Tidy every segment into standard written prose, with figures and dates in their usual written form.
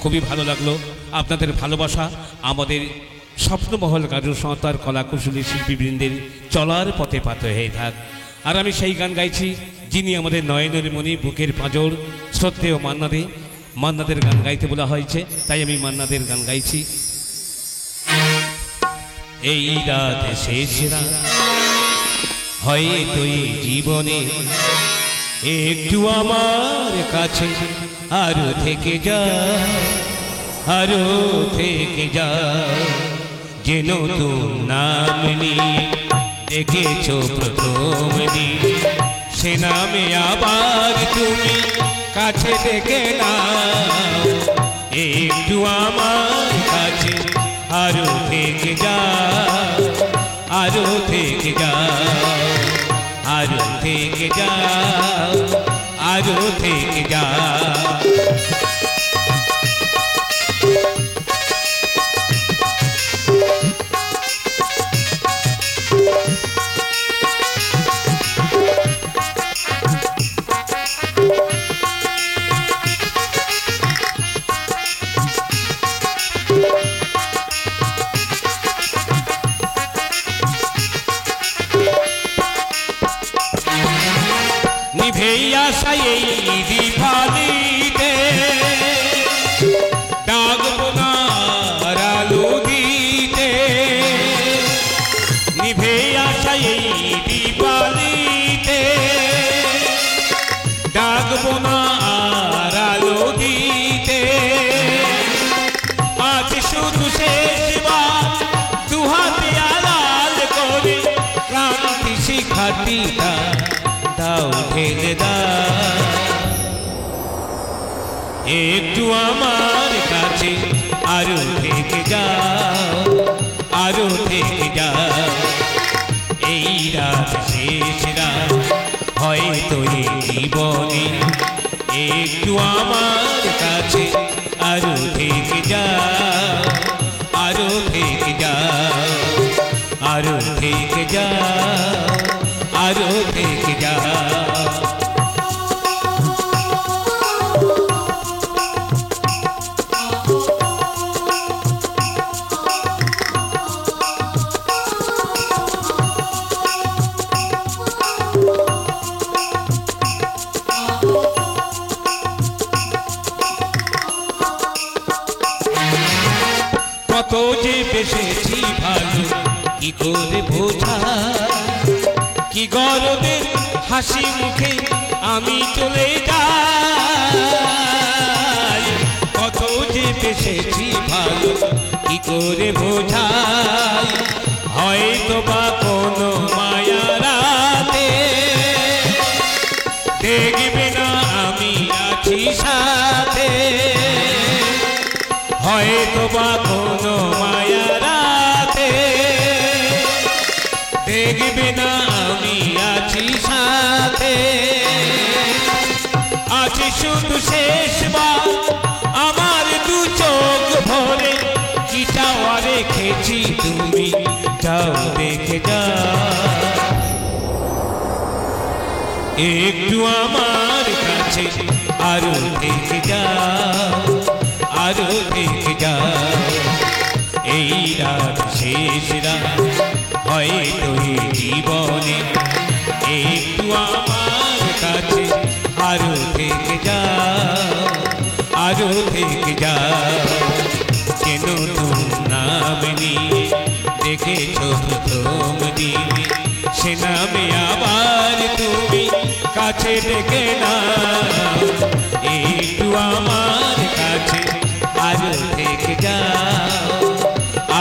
খুবই ভালো লাগলো। আপনাদের ভালোবাসা আমাদের স্বপ্নমহল কারু সংস্থার কলাকুশলী শিল্পীবৃন্দের চলার পথে পাথর হয়ে থাক। আর আমি সেই গান গাইছি যিনি আমাদের নয়নের মণি, বুকের পাঁজর, শ্রদ্ধেয় মান্নাদে। মান্নাদের গান গাইতে বলা হয়েছে, তাই আমি মান্নাদের গান গাইছি। এই রাত শেষ রাত হয়তো এই জীবনে, একটু আমার কাছে আরো থেকে যা, আরো থেকে যা। যে নতুন নাম নিয়ে ডেকেছ প্রথম দিন, সে নামে আবার তুমি কাছে ডেকে না। একটু আমার কাছে আরো থেকে যা, আরো থেকে যা, আরো থেকে যা, আরো থেকে যা। নিভেইয়া সাই দীপালিতে ডাকবো না আলো দিতে, নিভেইয়া সাই দীপালিতে ডাকবো না আলো দিতে। আজ শুধু শেষবার দুহাতে আড়াল করে ক্রান্তি শিখাটিটা দাও ঢেলে দাও। একটু আমার কাছে আরো থেকে যাও, আরো থেকে যাও। এই রাত শেষ রাত হয়তো এই জীবনে, একটু আমার কাছে আরো থেকে যাও, আরো থেকে যাও, আরো থেকে যাও, আরো থেকে যাও। কত যে বেসেছি ভালো কি করে বোঝা, কি গরবে হাসি মুখে আমি চলে যাই। কত যে বেসেছি ভালো কি করে বোঝাই, হয়তো বা কোনো মায়ারাতে দেখবে না আমি আছি সাথে। হয়তো বা কোনো মায়ারাতে দেখবে না আমি আছি সাথে। আছি শুধু শেষবার আমার দু চোখ ভরে, কি চাওয়া রেখেছি তুমি যাও দেখে যাও। একটু আমার কাছে আরো থেকে যাও, আরো থেকে যাও। এই রাত শেষ রাত হয়তো এই জীবনে, একটু আমার কাছে আরো থেকে যাও, আরো থেকে যাও। যে নতুন নাম নিয়ে দেখেছ প্রথম দিন, সে নামে আবার তুমি কাছে ডেকে না। একটু আমার কাছে আরো থেকে যাও,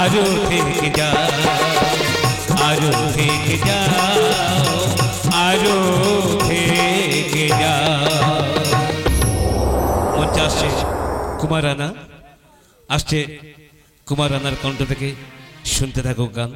আরো থেকে যাও, আরো থেকে যাও, আরো থেকে যাও। মঞ্চে আসছে কুমার রানা, আসছে কুমার রানার কণ্ঠ থেকে শুনতে থাকো গান।